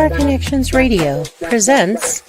Star Connections Radio presents.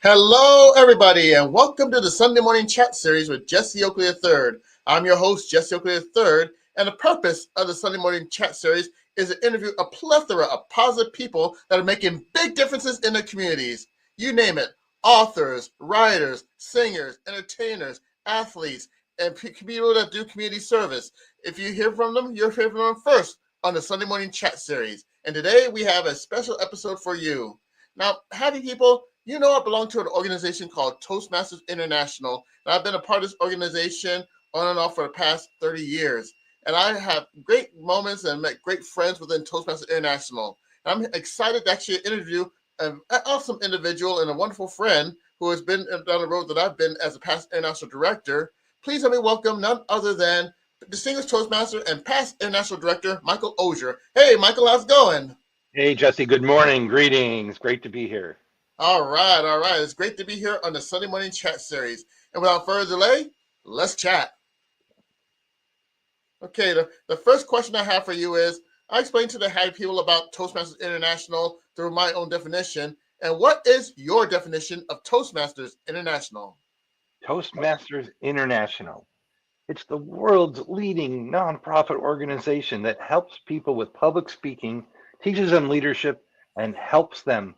Hello, everybody, and welcome to the Sunday Morning Chat Series with Jesse Oakley III. I'm your host, Jesse Oakley III, and the purpose of the Sunday Morning Chat Series is to interview a plethora of positive people that are making big differences in their communities. You name it, authors, writers, singers, entertainers, athletes, and people that do community service. If you hear from them, you'll hear from them first on the Sunday Morning Chat Series. And today we have a special episode for you. Now, happy people, you know I belong to an organization called Toastmasters International, and I've been a part of this organization on and off for the past 30 years. And I have great moments and met great friends within Toastmasters International. And I'm excited to actually interview an awesome individual and a wonderful friend who has been down the road that I've been as a past international director. Please let me welcome none other than Distinguished Toastmaster and past international director, Michael Osur. Hey, Michael, how's it going? Hey, Jesse, good morning. Greetings. Great to be here. All right. It's great to be here on the Sunday Morning Chat Series. And without further delay, let's chat. Okay, the first question I have for you is, I explained to the happy people about Toastmasters International through my own definition. And what is your definition of Toastmasters International? Toastmasters International. It's the world's leading nonprofit organization that helps people with public speaking, teaches them leadership, and helps them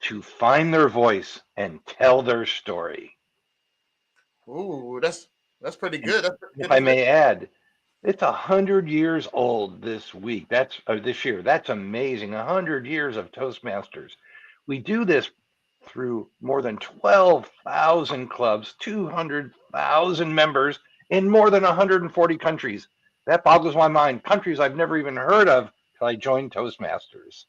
to find their voice and tell their story. Ooh, that's pretty good. If I may add, it's 100 years old this week. This year. That's amazing. 100 years of Toastmasters. We do this through more than 12,000 clubs, 200,000 members in more than 140 countries. That boggles my mind. Countries I've never even heard of till I joined Toastmasters.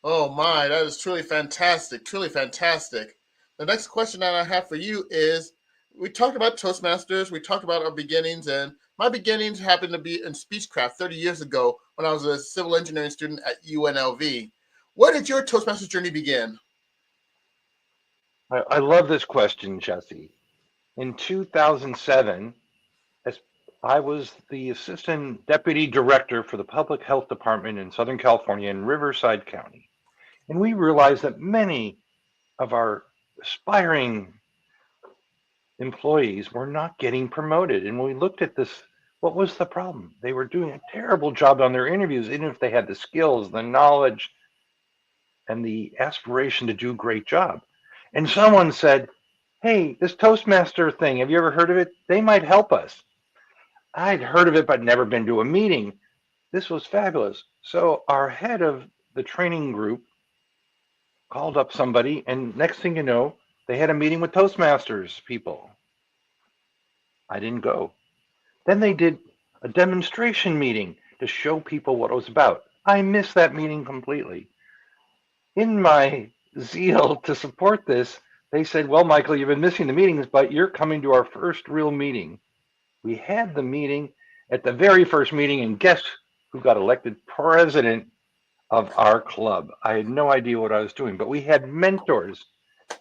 Oh my, that is truly fantastic. The next question that I have for you is, we talked about Toastmasters, we talked about our beginnings, and my beginnings happened to be in Speechcraft 30 years ago when I was a civil engineering student at UNLV. Where did your Toastmasters journey begin? I love this question, Jesse. In 2007, as I was the assistant deputy director for the public health department in Southern California in Riverside County. And we realized that many of our aspiring employees were not getting promoted. And when we looked at this, what was the problem? They were doing a terrible job on their interviews, even if they had the skills, the knowledge, and the aspiration to do a great job. And someone said, hey, this Toastmaster thing, have you ever heard of it? They might help us. I'd heard of it, but never been to a meeting. This was fabulous. So our head of the training group called up somebody, and next thing you know, they had a meeting with Toastmasters people. I didn't go. Then they did a demonstration meeting to show people what it was about. I missed that meeting completely. In my zeal to support this, they said, well, Michael, you've been missing the meetings, but you're coming to our first real meeting. We had the meeting at the very first meeting, and guess who got elected president of our club? I had no idea what I was doing, but we had mentors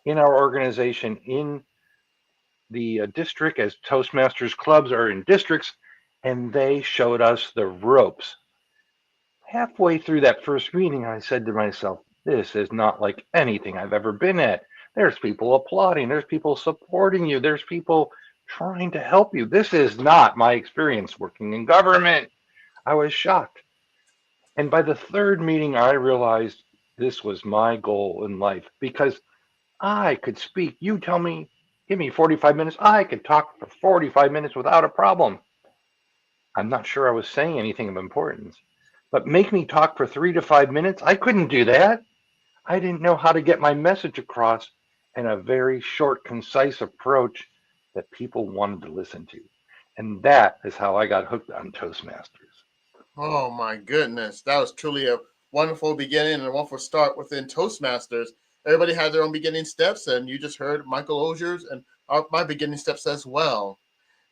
in our organization in the district, as Toastmasters clubs are in districts, and they showed us the ropes. Halfway through that first meeting, I said to myself, this is not like anything I've ever been at. There's people applauding. There's people supporting you. There's people trying to help you. This is not my experience working in government. I was shocked. And by the third meeting, I realized this was my goal in life because I could speak. You tell me, give me 45 minutes. I could talk for 45 minutes without a problem. I'm not sure I was saying anything of importance, but make me talk for 3 to 5 minutes. I couldn't do that. I didn't know how to get my message across in a very short, concise approach that people wanted to listen to. And that is how I got hooked on Toastmasters. Oh my goodness, that was truly a wonderful beginning and a wonderful start within Toastmasters. Everybody had their own beginning steps, and you just heard Michael Osur's and my beginning steps as well.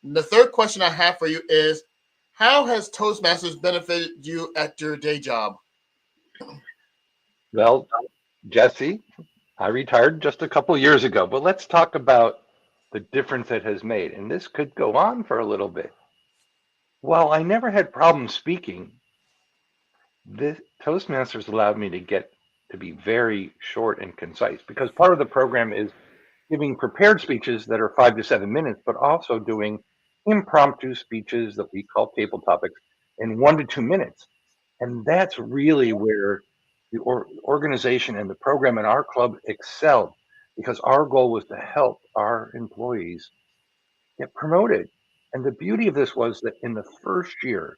And the third question I have for you is, how has Toastmasters benefited you at your day job? Well, Jesse, I retired just a couple years ago, but let's talk about the difference it has made. And this could go on for a little bit. While I never had problems speaking, This Toastmasters allowed me to get to be very short and concise because part of the program is giving prepared speeches that are 5 to 7 minutes, but also doing impromptu speeches that we call table topics in 1 to 2 minutes. And that's really where the organization and the program in our club excelled because our goal was to help our employees get promoted. And the beauty of this was that in the first year,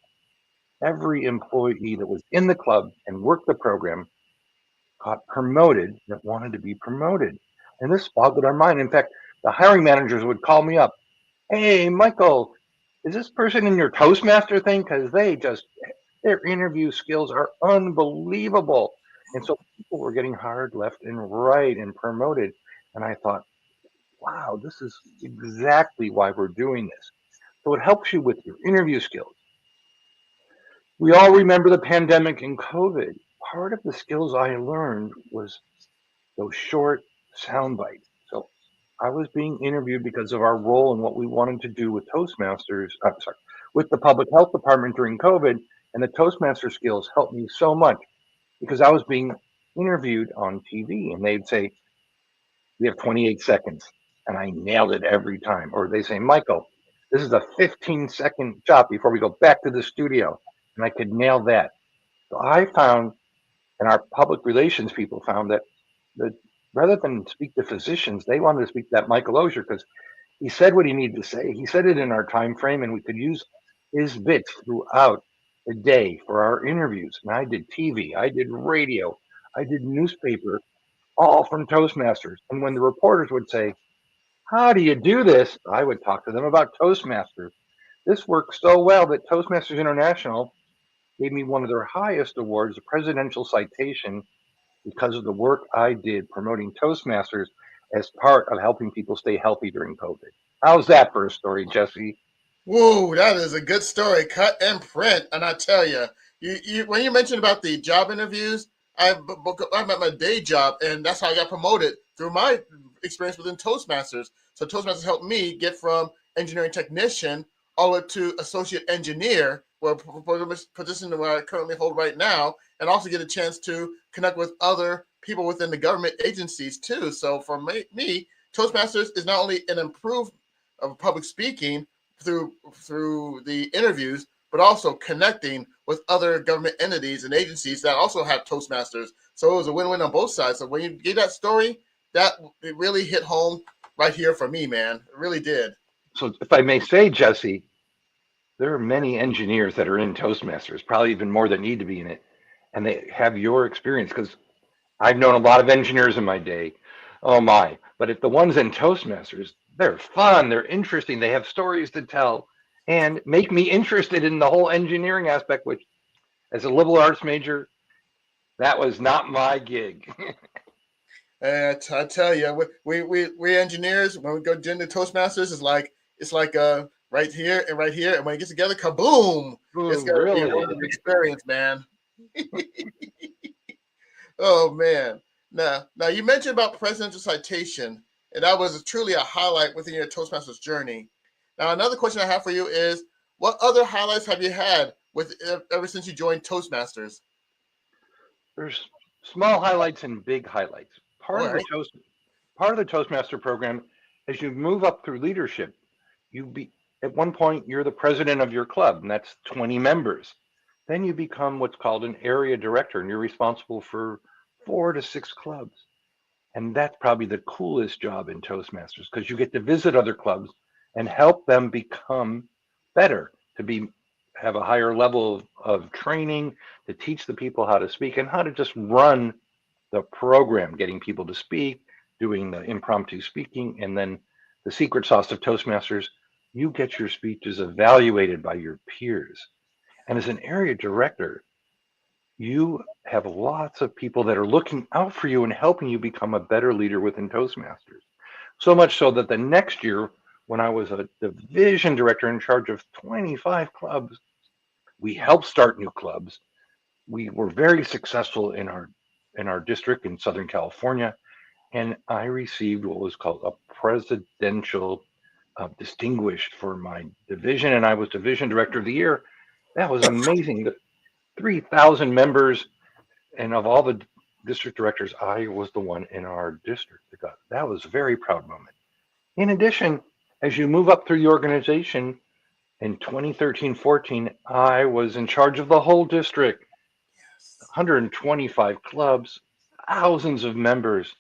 every employee that was in the club and worked the program got promoted that wanted to be promoted. And this boggled our mind. In fact, the hiring managers would call me up. Hey, Michael, is this person in your Toastmaster thing? Because their interview skills are unbelievable. And so people were getting hired left and right and promoted. And I thought, wow, this is exactly why we're doing this. So it helps you with your interview skills. We all remember the pandemic and COVID. Part of the skills I learned was those short sound bites. So I was being interviewed because of our role and what we wanted to do with Toastmasters. I'm sorry, with the public health department during COVID, and the Toastmaster skills helped me so much because I was being interviewed on TV, and they'd say, "We have 28 seconds," and I nailed it every time. Or they say, "Michael, this is a 15-second shot before we go back to the studio," and I could nail that. So I found, and our public relations people found that the rather than speak to physicians, they wanted to speak to that Michael Osur because he said what he needed to say. He said it in our time frame, and we could use his bits throughout the day for our interviews. And I did TV, I did radio, I did newspaper, all from Toastmasters. And when the reporters would say, "How do you do this?" I would talk to them about Toastmasters. This worked so well that Toastmasters International gave me one of their highest awards, a presidential citation, because of the work I did promoting Toastmasters as part of helping people stay healthy during COVID. How's that for a story, Jesse? Whoa, that is a good story, cut and print. And I tell you, when you mentioned about the job interviews, I'm at my day job, and that's how I got promoted through my experience within Toastmasters. So Toastmasters helped me get from engineering technician all the way to associate engineer, where for the position where I currently hold right now, and also get a chance to connect with other people within the government agencies too. So for me Toastmasters is not only an improved of public speaking through the interviews, but also connecting with other government entities and agencies that also have Toastmasters. So it was a win-win on both sides. So when you gave that story, that it really hit home right here for me, man. It really did. So, if I may say, Jesse, there are many engineers that are in Toastmasters, probably even more that need to be in it, and they have your experience because I've known a lot of engineers in my day. Oh my. But if the ones in Toastmasters, they're fun, they're interesting, they have stories to tell, and make me interested in the whole engineering aspect, which as a liberal arts major, that was not my gig. I tell you, we engineers when we go into Toastmasters, it's like right here and right here, and when it gets together, kaboom! It's Boom, gonna be a really? wonderful experience, man. Oh man. Now you mentioned about presidential citation, and that was truly a highlight within your Toastmasters journey. Now another question I have for you is, what other highlights have you had with ever since you joined Toastmasters? There's small highlights and big highlights. All right. Part of the Toastmaster program, as you move up through leadership, you be at one point you're the president of your club, and that's 20 members. Then you become what's called an area director, and you're responsible for 4 to 6 clubs. And that's probably the coolest job in Toastmasters because you get to visit other clubs and help them become better, to be have a higher level of training, to teach the people how to speak and how to just run the program, getting people to speak, doing the impromptu speaking, and then the secret sauce of Toastmasters, you get your speeches evaluated by your peers. And as an area director, you have lots of people that are looking out for you and helping you become a better leader within Toastmasters. So much so that the next year, when I was a division director in charge of 25 clubs, we helped start new clubs. We were very successful in our district in Southern California, and I received what was called a presidential distinguished for my division, and I was division director of the year. That was amazing. 3,000 members, and of all the district directors, I was the one in our district that got. That was a very proud moment. In addition, as you move up through the organization, in 2013-14, I was in charge of the whole district, Yes. 125 clubs, thousands of members.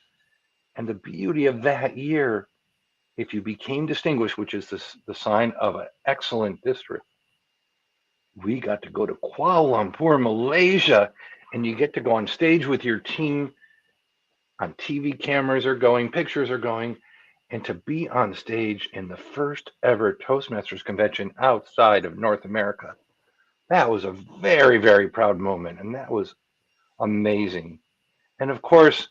And the beauty of that year, if you became distinguished, which is the sign of an excellent district, we got to go to Kuala Lumpur, Malaysia, and you get to go on stage with your team. On TV cameras are going, pictures are going, and to be on stage in the first ever Toastmasters convention outside of North America, that was a very, very proud moment, and that was amazing. And of course,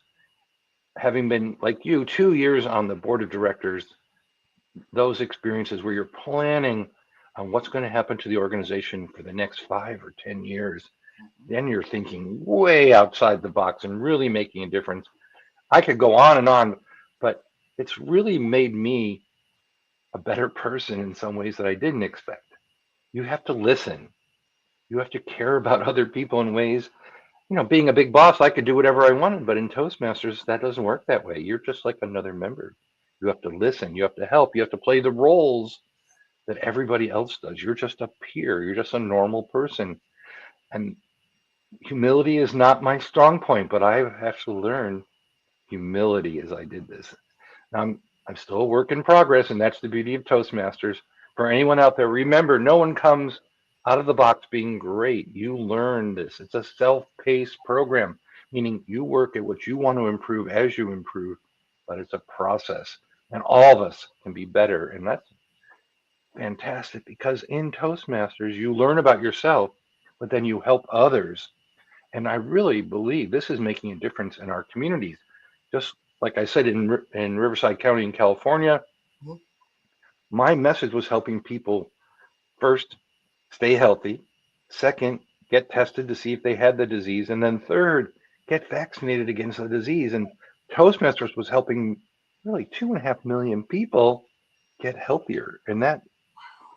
having been like you 2 years on the board of directors, those experiences where you're planning on what's going to happen to the organization for the next 5 or 10 years, then you're thinking way outside the box and really making a difference. I could go on, but it's really made me a better person in some ways that I didn't expect. You have to listen. You have to care about other people in ways. Being a big boss, I could do whatever I wanted, but in Toastmasters, that doesn't work that way. You're just like another member. You have to listen. You have to help. You have to play the roles that everybody else does. You're just a peer. You're just a normal person. And humility is not my strong point, but I have to learn humility as I did this. Now, I'm still a work in progress, and that's the beauty of Toastmasters. For anyone out there, remember, no one comes out of the box being great. You learn this. It's a self-paced program, meaning you work at what you want to improve as you improve, but it's a process. And all of us can be better. And that's fantastic because in Toastmasters, you learn about yourself, but then you help others. And I really believe this is making a difference in our communities. Just like I said, in Riverside County in California, Mhm. my message was helping people first stay healthy, second, get tested to see if they had the disease, and then third, get vaccinated against the disease. And Toastmasters was helping really 2.5 million people get healthier. And that,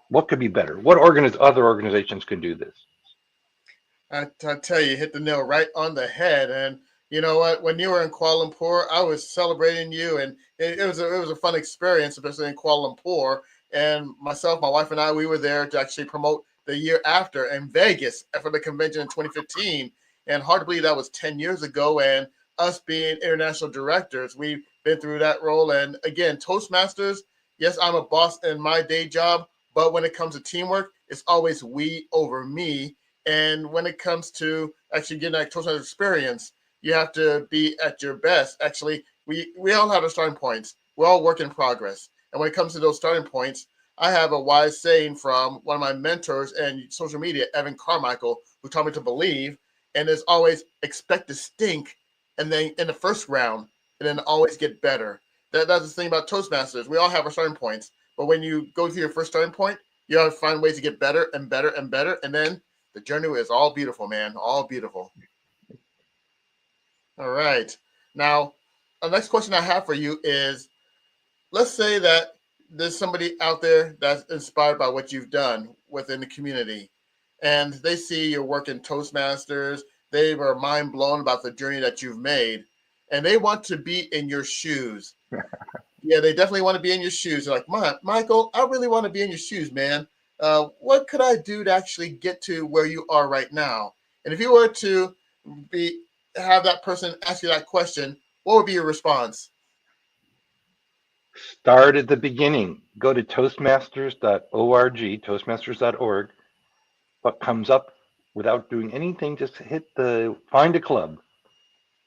what could be better? What other organizations can do this? I tell you, hit the nail right on the head. And you know what? When you were in Kuala Lumpur, I was celebrating you, and it was a fun experience, especially in Kuala Lumpur. And myself, my wife, and I, we were there to actually promote the year after in Vegas for the convention in 2015. And hard to believe that was 10 years ago. And us being international directors, we've been through that role. And again, Toastmasters. Yes, I'm a boss in my day job, but when it comes to teamwork, it's always we over me. And when it comes to actually getting that Toastmasters experience, you have to be at your best. Actually, we all have our starting points. We're all work in progress. And when it comes to those starting points, I have a wise saying from one of my mentors in social media, Evan Carmichael, who taught me to believe, and is always expect to stink, and then in the first round, and then always get better. That's the thing about Toastmasters. We all have our starting points, but when you go to your first starting point, you have to find ways to get better and better and better, and then the journey is all beautiful, man. All beautiful. All right. Now, the next question I have for you is, let's say that there's somebody out there that's inspired by what you've done within the community, and they see your work in Toastmasters. They were mind blown about the journey that you've made, and they want to be in your shoes. Yeah, they definitely want to be in your shoes. They're like, Michael, I really want to be in your shoes, man. What could I do to actually get to where you are right now? And if you were to be have that person ask you that question, what would be your response? Start at the beginning. Go to toastmasters.org, toastmasters.org. What comes up without doing anything, just find a club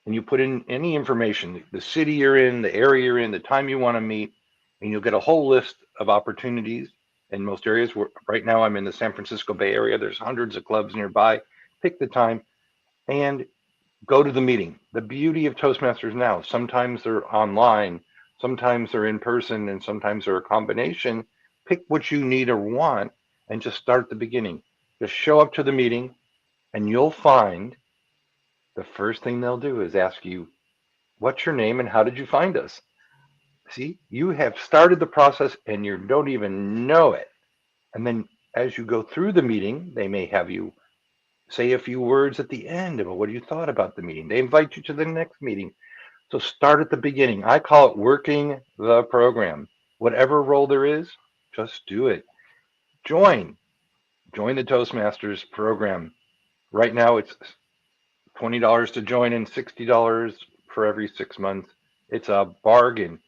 and you put in any information, the city you're in, the area you're in, the time you want to meet, and you'll get a whole list of opportunities in most areas. Right now, I'm in the San Francisco Bay Area. There's hundreds of clubs nearby. Pick the time and go to the meeting. The beauty of Toastmasters now, sometimes they're online, sometimes they're in person, and sometimes they're a combination. Pick what you need or want and just start at the beginning. Just show up to the meeting, and you'll find the first thing they'll do is ask you, what's your name and how did you find us? See, you have started the process and you don't even know it. And then as you go through the meeting, they may have you Say a few words at the end about what you thought about the meeting. They invite you to the next meeting. So start at the beginning. I call it working the program. Whatever role there is, just do it. Join. Join the Toastmasters program. Right now it's $20 to join and $60 for every 6 months. It's a bargain.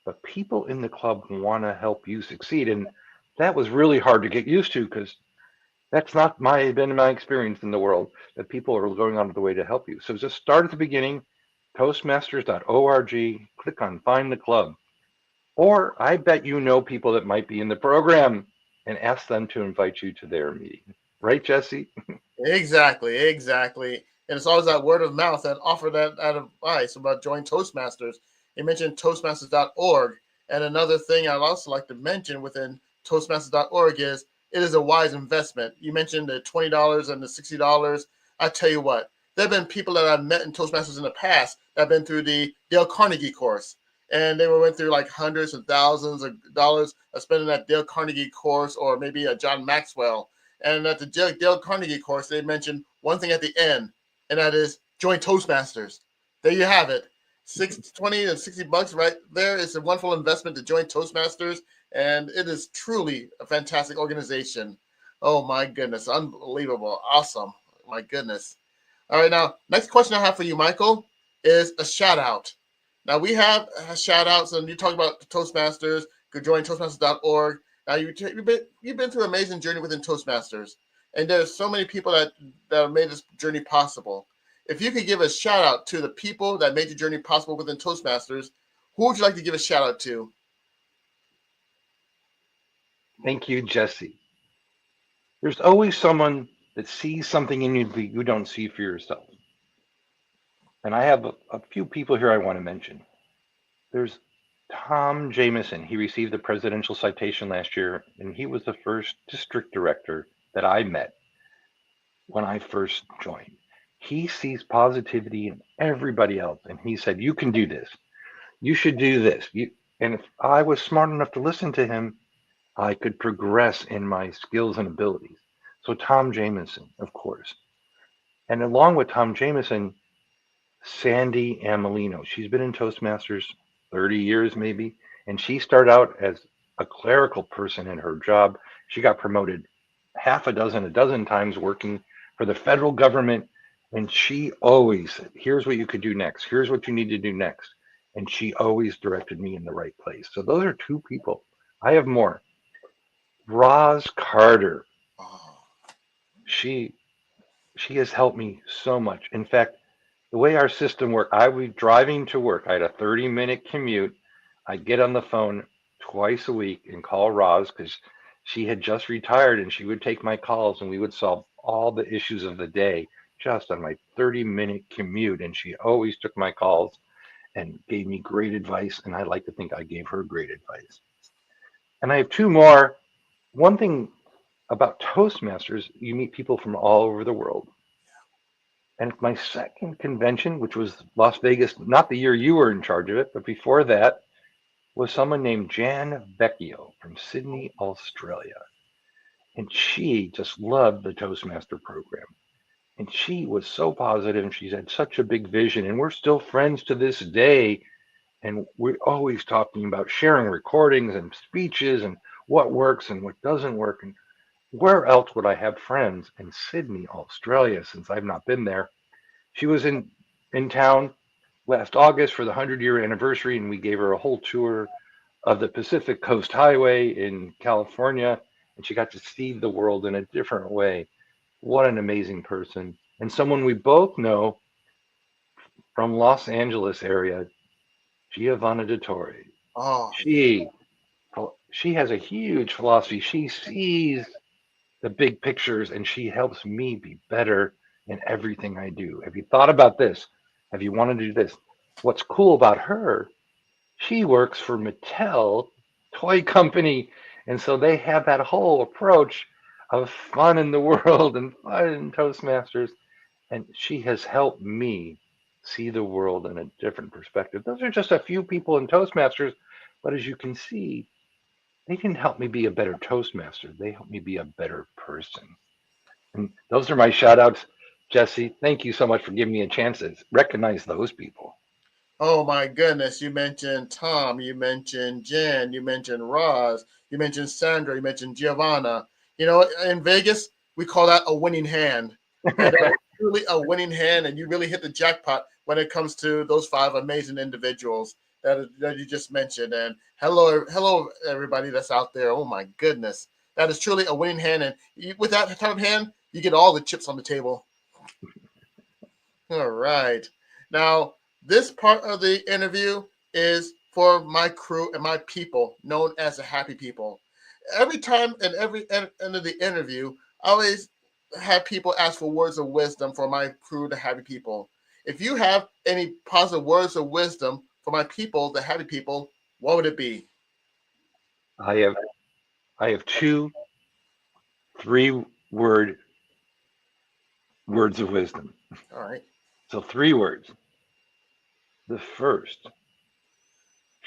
But people in the club want to help you succeed. And that was really hard to get used to because that's not been my experience in the world, that people are going out of the way to help you. So just start at the beginning, toastmasters.org, click on find the club. Or I bet you know people that might be in the program and ask them to invite you to their meeting. Right, Jesse? Exactly. And it's always that word of mouth that offer that advice about join Toastmasters. You mentioned Toastmasters.org. And another thing I'd also like to mention within Toastmasters.org is it is a wise investment. You mentioned the $20 and the $60. I tell you what, there have been people that I've met in Toastmasters in the past that have been through the Dale Carnegie course. And they went through like hundreds of thousands of dollars of spending that Dale Carnegie course or maybe a John Maxwell. And at the Dale Carnegie course, they mentioned one thing at the end, and that is join Toastmasters. There you have it. 20 and $60 right there is a wonderful investment to join Toastmasters, and it is truly a fantastic organization. Oh my goodness, unbelievable, awesome. My goodness. All right, now next question I have for you, Michael, is a shout out. Now we have shout outs, and you talk about the Toastmasters. Go join Toastmasters.org. Now you've been through an amazing journey within Toastmasters, and there's so many people that have made this journey possible. If you could give a shout out to the people that made the journey possible within Toastmasters, who would you like to give a shout out to? Thank you, Jesse. There's always someone that sees something in you that you don't see for yourself. And I have a few people here I want to mention. There's Tom Jameson. He received the Presidential Citation last year, and he was the first district director that I met when I first joined. He sees positivity in everybody else, and he said, "You can do this. You should do this." And if I was smart enough to listen to him, I could progress in my skills and abilities. So Tom Jameson, of course. And along with Tom Jameson, Sandy Amelino. She's been in Toastmasters 30 years maybe, and she started out as a clerical person in her job. She got promoted a dozen times working for the federal government, and she always said, "Here's what you could do next. Here's what you need to do next." And she always directed me in the right place. So those are two people. I have more. Roz Carter. Oh, She she has helped me so much. In fact, the way our system worked, I was driving to work. I had a 30-minute commute. I'd get on the phone twice a week and call Roz because she had just retired and she would take my calls and we would solve all the issues of the day just on my 30-minute commute. And she always took my calls and gave me great advice. And I like to think I gave her great advice. And I have two more. One thing about Toastmasters, you meet people from all over the world. And my second convention, which was Las Vegas, not the year you were in charge of it, but before that, was someone named Jan Vecchio from Sydney, Australia. And she just loved the Toastmaster program. And she was so positive and she had such a big vision. And we're still friends to this day. And we're always talking about sharing recordings and speeches and what works and what doesn't work. And where else would I have friends in Sydney, Australia, since I've not been there? She was in town last August for the 100-year anniversary, and we gave her a whole tour of the Pacific Coast Highway in California, and she got to see the world in a different way. What an amazing person. And someone we both know from Los Angeles area, Giovanna Dottore. oh, She she has a huge philosophy. She sees the big pictures and she helps me be better in everything I do. Have you thought about this? Have you wanted to do this? What's cool about her, she works for Mattel Toy Company. And so they have that whole approach of fun in the world and fun in Toastmasters. And she has helped me see the world in a different perspective. Those are just a few people in Toastmasters. But as you can see, they didn't help me be a better Toastmaster. They helped me be a better person. And those are my shout outs. Jesse, thank you so much for giving me a chance to recognize those people. Oh my goodness, you mentioned Tom, you mentioned Jen, you mentioned Roz, you mentioned Sandra, you mentioned Giovanna. You know, in Vegas, we call that a winning hand. And that is truly a winning hand, and you really hit the jackpot when it comes to those 5 amazing individuals that you just mentioned. And hello, everybody that's out there. Oh my goodness, that is truly a winning hand. And with that type of hand, you get all the chips on the table. All right. Now, this part of the interview is for my crew and my people, known as the Happy People. Every time and every end of the interview, I always have people ask for words of wisdom for my crew, the Happy People. If you have any positive words of wisdom for my people, the Happy People, what would it be? I have 2 3-word words of wisdom. All right. So 3 words. The first,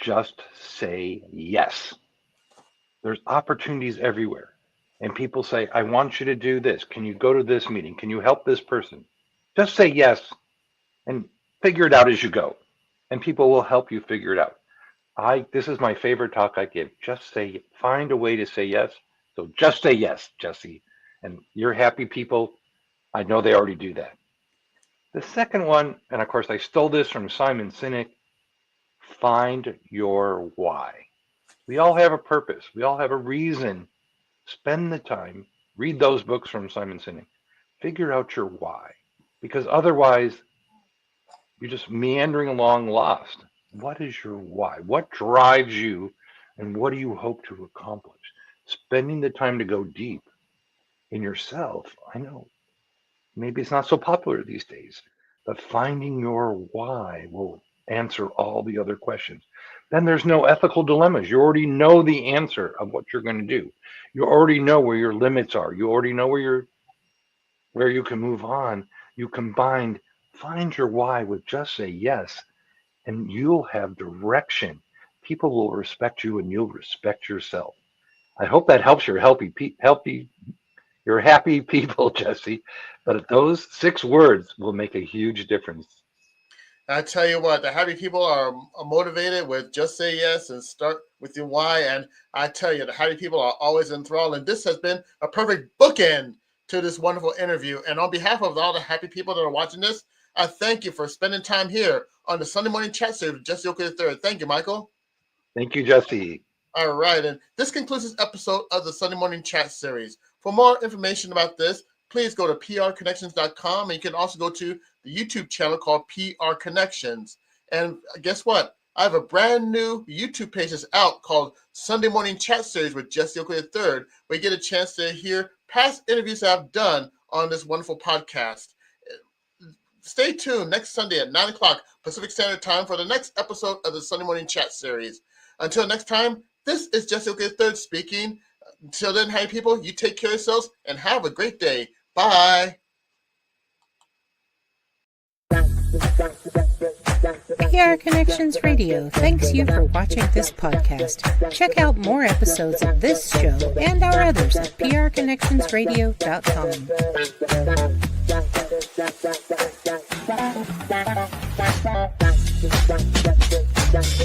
just say yes. There's opportunities everywhere. And people say, I want you to do this. Can you go to this meeting? Can you help this person? Just say yes and figure it out as you go. And people will help you figure it out. This is my favorite talk I give. Find a way to say yes. So just say yes, Jesse. And your happy people, I know they already do that. The second one, and of course I stole this from Simon Sinek, find your why. We all have a purpose. We all have a reason. Spend the time, read those books from Simon Sinek. Figure out your why. Because otherwise, you're just meandering along lost. What is your why? What drives you, and what do you hope to accomplish? Spending the time to go deep in yourself. I know, maybe it's not so popular these days, but finding your why will answer all the other questions. Then there's no ethical dilemmas. You already know the answer of what you're going to do. You already know where your limits are. You already know where you can move on. You find your why with just say yes, and you'll have direction. People will respect you, and you'll respect yourself. I hope that helps your your happy people, Jesse. But those 6 words will make a huge difference. I tell you what, the Happy People are motivated with just say yes and start with your why. And I tell you, the Happy People are always enthralled. And this has been a perfect bookend to this wonderful interview. And on behalf of all the happy people that are watching this, I thank you for spending time here on the Sunday Morning Chat Series with Jesse Oakley III. Thank you, Michael. Thank you, Jesse. All right. And this concludes this episode of the Sunday Morning Chat Series. For more information about this, please go to prconnections.com. And you can also go to the YouTube channel called PR Connections. And guess what? I have a brand new YouTube page that's out called Sunday Morning Chat Series with Jesse Oakley III, where you get a chance to hear past interviews that I've done on this wonderful podcast. Stay tuned next Sunday at 9 o'clock Pacific Standard Time for the next episode of the Sunday Morning Chat Series. Until next time, this is Jesse Oakley III speaking. Until then, happy people, you take care of yourselves and have a great day. Bye. PR Connections Radio thanks you for watching this podcast. Check out more episodes of this show and our others at prconnectionsradio.com.